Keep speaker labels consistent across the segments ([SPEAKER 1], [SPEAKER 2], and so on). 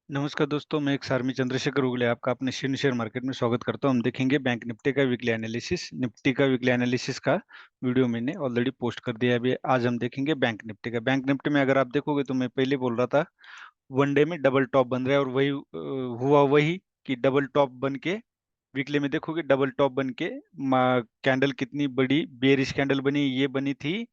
[SPEAKER 1] नमस्कार दोस्तों, मैं एक सारमी चंद्रशेखर उगले आपका अपने शेयर शेयर मार्केट में स्वागत करता हूं। हम देखेंगे बैंक निफ्टी का वीकली एनालिसिस। निफ्टी का वीकली एनालिसिस का वीडियो मैंने ऑलरेडी पोस्ट कर दिया है। अभी आज हम देखेंगे बैंक निफ्टी का। बैंक निफ्टी में अगर आप देखोगे तो मैं पहले बोल रहा था वन डे में डबल टॉप बन रहा है और वही हुआ वही कि डबल टॉप बन के वीकली में देखोगे डबल टॉप बन के कैंडल कितनी बड़ी बेरिश कैंडल बनी। ये बनी थी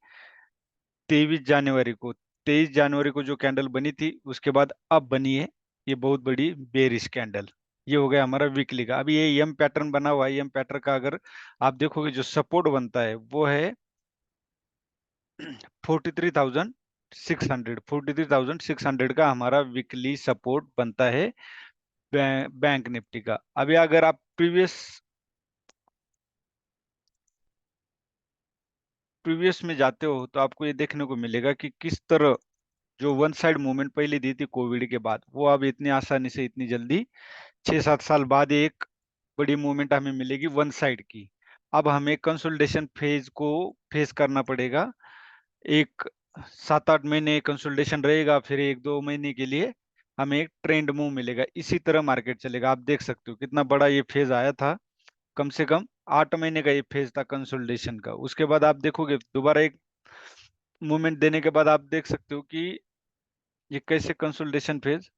[SPEAKER 1] 23 जनवरी को। 23 जनवरी को जो कैंडल बनी थी उसके बाद अब बनी है ये बहुत बड़ी बेरिश कैंडल। ये हो गया हमारा वीकली का। अभी ये एम पैटर्न बना हुआ है। एम पैटर्न का अगर आप देखोगे जो सपोर्ट बनता है वो है 43,600। 43,600 का हमारा वीकली सपोर्ट बनता है बैंक निफ्टी का। अभी अगर आप प्रीवियस में जाते हो तो आपको ये देखने को मिलेगा कि किस तरह जो वन साइड मूवमेंट पहले दी थी कोविड के बाद, वो अब इतनी आसानी से इतनी जल्दी 6-7 साल बाद एक बड़ी मूवमेंट हमें मिलेगी वन साइड की। अब हमें कंसोलिडेशन फेज को फेस करना पड़ेगा। एक 7-8 महीने कंसोलिडेशन रहेगा, फिर 1-2 महीने के लिए हमें एक ट्रेंड मूव मिलेगा। इसी तरह मार्केट चलेगा। आप देख सकते हो कितना बड़ा ये फेज आया था। कम से कम 8 महीने का ये फेज था कंसोलिडेशन का। उसके बाद आप देखोगे दोबारा एक मूवमेंट देने के बाद आप देख सकते हो कि ये कैसे कंसोलिडेशन फेज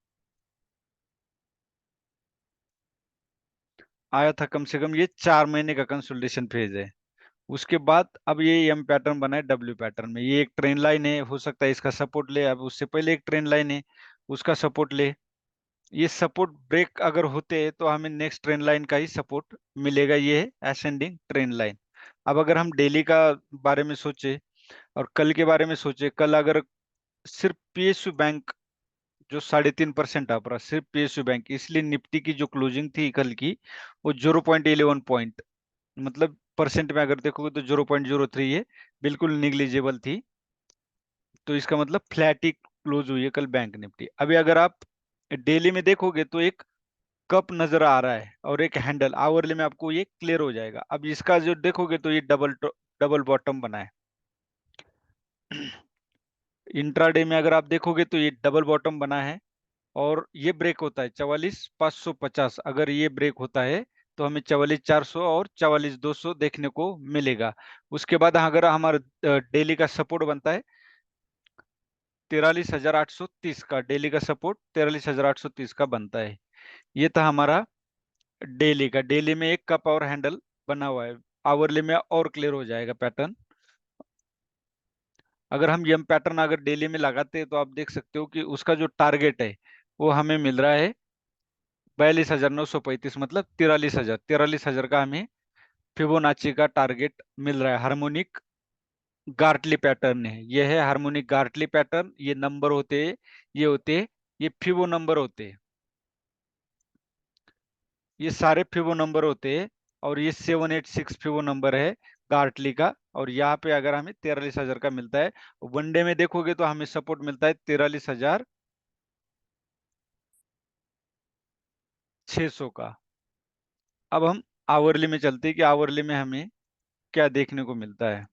[SPEAKER 1] आया था। कम से कम ये 4 महीने का कंसोलिडेशन फेज है। उसके बाद अब ये एम पैटर्न बना है डब्ल्यू पैटर्न में। ये एक ट्रेंड लाइन है, हो सकता है इसका सपोर्ट ले। अब उससे पहले एक ट्रेंड लाइन है, उसका सपोर्ट ले। ये सपोर्ट ब्रेक अगर होते हैं तो हमें नेक्स्ट ट्रेंड लाइन का ही सपोर्ट मिलेगा। ये है असेंडिंग ट्रेंड लाइन। अब अगर हम डेली का बारे में सोचे और कल के बारे में सोचे, कल अगर सिर्फ पीएसयू बैंक जो 3.5% आप रहा, सिर्फ पीएसयू बैंक, इसलिए निफ्टी की जो क्लोजिंग थी कल की वो 0.11 पॉइंट, मतलब परसेंट में अगर देखोगे तो 0.03 है, बिल्कुल निग्लिजिबल थी। तो इसका मतलब फ्लैट ही क्लोज हुई है कल बैंक निफ्टी। अभी अगर आप डेली में देखोगे तो एक कप नजर आ रहा है और एक हैंडल। आवरली में आपको ये क्लियर हो जाएगा। अब इसका जो देखोगे तो ये डबल बॉटम बना है। इंट्राडे में अगर आप देखोगे तो ये डबल बॉटम बना है और ये ब्रेक होता है 44,550। अगर ये ब्रेक होता है तो हमें 44,400 और 44,200 देखने को मिलेगा। उसके बाद अगर हमारा डेली का सपोर्ट बनता है 43,830 का। डेली का सपोर्ट 43,830 का बनता है। ये था हमारा डेली का। डेली में एक कप और हैंडल बना हुआ है। आवरली में और क्लियर हो जाएगा पैटर्न। अगर हम यम पैटर्न अगर डेली में लगाते हैं तो आप देख सकते हो कि उसका जो टारगेट है वो हमें मिल रहा है 42,935, मतलब 43,000। 43,000 का हमें फिबोनाची का टारगेट मिल रहा है। हार्मोनिक गार्टली पैटर्न है, ये है हार्मोनिक गार्टली पैटर्न। ये नंबर होते हैं, ये होते हैं, ये फिबो नंबर होते हैं। ये सारे फिबो नंबर होते हैं और ये 786 फिबो नंबर है गार्टली का। और यहाँ पे अगर हमें 43,000 का मिलता है, वनडे में देखोगे तो हमें सपोर्ट मिलता है 43,600 का। अब हम आवरली में चलते हैं कि आवरली में हमें क्या देखने को मिलता है।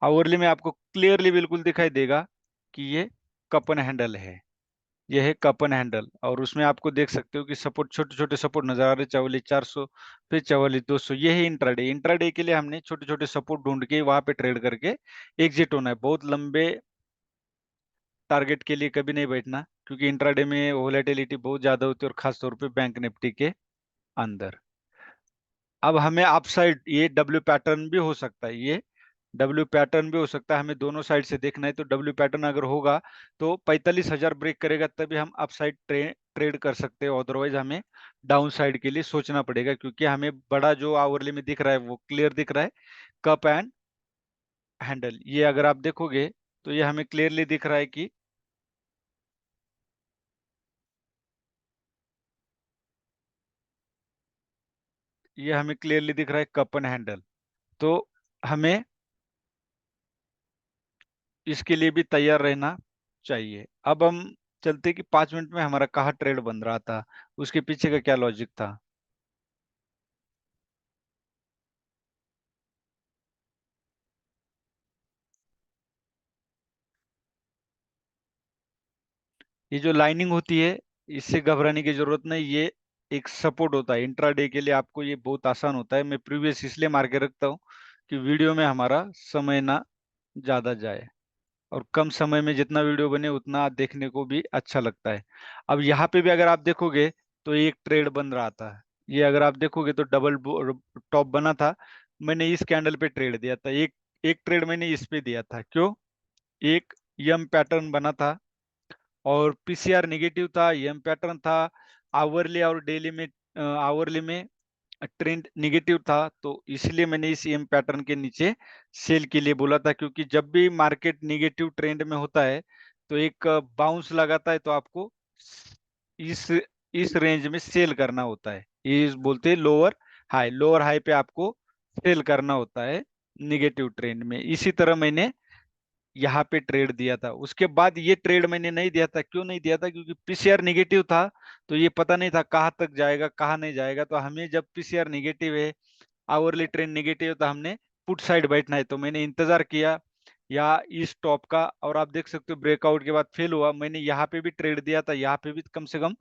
[SPEAKER 1] आवरली में आपको क्लियरली बिल्कुल दिखाई देगा कि ये कपन हैंडल है। यह है कपन हैंडल और उसमें आपको देख सकते हो कि सपोर्ट, छोटे छोटे सपोर्ट नजर आ रहे हैं। 44,400, फिर 44,200। ये है इंट्राडे। इंट्राडे के लिए हमने छोटे छोटे सपोर्ट ढूंढ के वहां पे ट्रेड करके एग्जिट होना है। बहुत लंबे टारगेट के लिए कभी नहीं बैठना, क्योंकि इंट्राडे में वोलेटिलिटी बहुत ज्यादा होती है, और खासतौर पे बैंक निफ्टी के अंदर। अब हमें अपसाइड ये डब्ल्यू पैटर्न भी हो सकता है। ये डब्ल्यू पैटर्न भी हो सकता है। हमें दोनों साइड से देखना है। तो डब्ल्यू पैटर्न अगर होगा तो 45,000 ब्रेक करेगा तभी हम अपसाइड ट्रेड कर सकते हैं। अदरवाइज हमें डाउन साइड के लिए सोचना पड़ेगा, क्योंकि हमें बड़ा जो आवरली में दिख रहा है वो क्लियर दिख रहा है, कप एंड हैंडल। ये अगर आप देखोगे तो ये हमें क्लियरली दिख रहा है कि ये हमें क्लियरली दिख रहा है कप एंड हैंडल। तो हमें इसके लिए भी तैयार रहना चाहिए। अब हम चलते कि 5 मिनट में हमारा कहाँ ट्रेड बन रहा था, उसके पीछे का क्या लॉजिक था। ये जो लाइनिंग होती है, इससे घबराने की जरूरत नहीं, ये एक सपोर्ट होता है इंट्राडे के लिए, आपको ये बहुत आसान होता है। मैं प्रीवियस इसलिए मार के रखता हूँ कि वीडियो में हमारा समय ना ज्यादा जाए, और कम समय में जितना वीडियो बने उतना देखने को भी अच्छा लगता है। अब यहाँ पे भी अगर आप देखोगे तो एक ट्रेड बन रहा था, ये अगर आप देखोगे तो डबल टॉप बना था। मैंने इस कैंडल पे ट्रेड दिया था, एक एक ट्रेड मैंने इस पे दिया था। क्यों? एक यम पैटर्न बना था और पीसीआर नेगेटिव था, यम पैटर्न था, आवरली और डेली में, आवरली में ट्रेंड नेगेटिव था, तो इसलिए मैंने इस एम पैटर्न के नीचे सेल के लिए बोला था। क्योंकि जब भी मार्केट नेगेटिव ट्रेंड में होता है तो एक बाउंस लगाता है, तो आपको इस इस रेंज में सेल करना होता है, ये बोलते हैं लोअर हाई। लोअर हाई पे आपको सेल करना होता है नेगेटिव ट्रेंड में। इसी तरह मैंने यहाँ पे ट्रेड दिया था। उसके बाद ये ट्रेड मैंने नहीं दिया था। क्यों नहीं दिया था? क्योंकि पीसीआर निगेटिव था, तो ये पता नहीं था कहाँ तक जाएगा कहाँ नहीं जाएगा। तो हमें जब पीसीआर निगेटिव है, आवरली ट्रेंड निगेटिव है, तो हमने पुट साइड बैठना है। तो मैंने इंतजार किया या इस टॉप का, और आप देख सकते हो ब्रेकआउट के बाद फेल हुआ। मैंने यहाँ पे भी ट्रेड दिया था, यहाँ पे भी कम से कम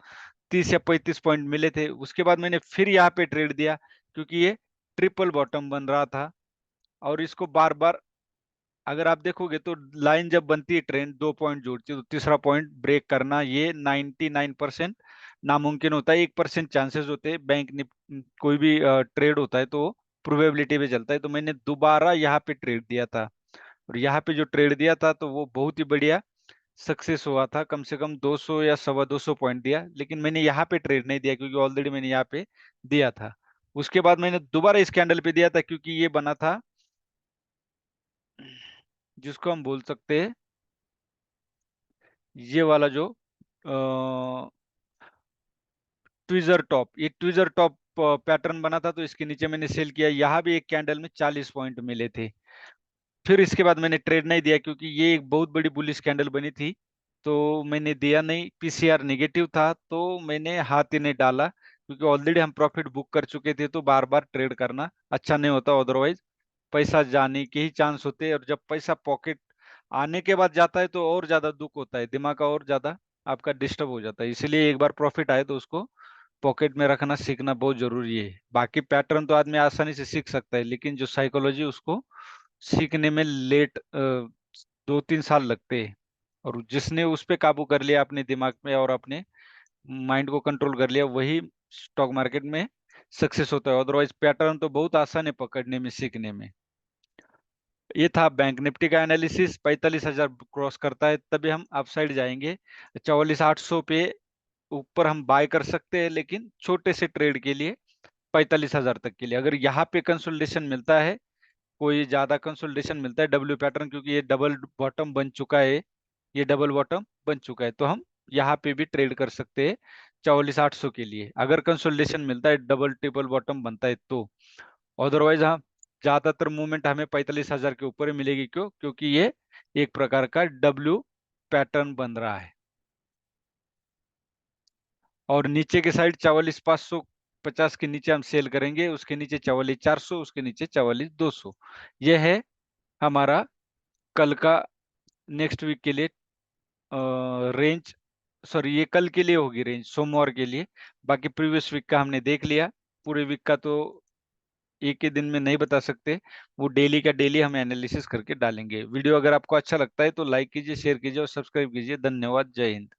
[SPEAKER 1] 30 या 35 पॉइंट मिले थे। उसके बाद मैंने फिर यहाँ पे ट्रेड दिया, क्योंकि ये ट्रिपल बॉटम बन रहा था। और इसको बार बार अगर आप देखोगे तो लाइन जब बनती है, ट्रेंड 2 पॉइंट जोड़ती है, तो तीसरा पॉइंट ब्रेक करना ये 99% नामुमकिन होता है। 1% चांसेस होते हैं। कोई भी ट्रेड होता है तो प्रोबेबिलिटी पे चलता है। तो मैंने दोबारा यहाँ पे ट्रेड दिया था, और यहाँ पे जो ट्रेड दिया था तो वो बहुत ही बढ़िया सक्सेस हुआ था। कम से कम 200 या 250 पॉइंट दिया। लेकिन मैंने यहाँ पे ट्रेड नहीं दिया, क्योंकि ऑलरेडी मैंने यहाँ पे दिया था। उसके बाद मैंने दोबारा इस कैंडल पे दिया था, क्योंकि ये बना था जिसको हम बोल सकते हैं ये वाला जो ट्विजर टॉप, ये ट्विजर टॉप पैटर्न बना था। तो इसके नीचे मैंने सेल किया। यहाँ भी एक कैंडल में 40 पॉइंट मिले थे। फिर इसके बाद मैंने ट्रेड नहीं दिया, क्योंकि ये एक बहुत बड़ी बुलिश कैंडल बनी थी, तो मैंने दिया नहीं। पीसीआर नेगेटिव था, तो मैंने हाथ ही नहीं डाला, क्योंकि ऑलरेडी हम प्रॉफिट बुक कर चुके थे। तो बार बार ट्रेड करना अच्छा नहीं होता, अदरवाइज पैसा जाने के ही चांस होते हैं। और जब पैसा पॉकेट आने के बाद जाता है तो और ज्यादा दुख होता है, दिमाग का और ज्यादा आपका डिस्टर्ब हो जाता है। इसलिए एक बार प्रॉफिट आए तो उसको पॉकेट में रखना सीखना बहुत जरूरी है। बाकी पैटर्न तो आदमी आसानी से सीख सकता है, लेकिन जो साइकोलॉजी उसको सीखने में लेट 2-3 साल लगते हैं। और जिसने उस पे काबू कर लिया अपने दिमाग में और अपने माइंड को कंट्रोल कर लिया, वही स्टॉक मार्केट में सक्सेस होता है। अदरवाइज पैटर्न तो बहुत आसान है पकड़ने में, सीखने में। ये था बैंक निफ्टी का एनालिसिस। 45,000 क्रॉस करता है तभी हम अपसाइड जाएंगे। 44,800 पे ऊपर हम बाय कर सकते हैं, लेकिन छोटे से ट्रेड के लिए 45,000 तक के लिए। अगर यहाँ पे कंसोलिडेशन मिलता है, कोई ज्यादा कंसोलिडेशन मिलता है डब्ल्यू पैटर्न, क्योंकि ये डबल बॉटम बन चुका है, ये डबल बॉटम बन चुका है, तो हम यहाँ पे भी ट्रेड कर सकते हैं 44,800 के लिए, अगर कंसोलिडेशन मिलता है, डबल ट्रिपल बॉटम बनता है तो। अदरवाइज हाँ, ज्यादातर मूवमेंट हमें 45,000 के ऊपर ही मिलेगी। क्यों? क्योंकि ये एक प्रकार का डब्ल्यू पैटर्न बन रहा है। और नीचे के साइड 44,550 के नीचे हम सेल करेंगे, उसके नीचे 44,400, उसके नीचे 44,200। यह है हमारा कल का, नेक्स्ट वीक के लिए रेंज। सॉरी, ये कल के लिए होगी रेंज, सोमवार के लिए। बाकी प्रीवियस वीक का हमने देख लिया। पूरे वीक का तो एक ही दिन में नहीं बता सकते, वो डेली का डेली हम एनालिसिस करके डालेंगे। वीडियो अगर आपको अच्छा लगता है तो लाइक कीजिए, शेयर कीजिए और सब्सक्राइब कीजिए। धन्यवाद। जय हिंद।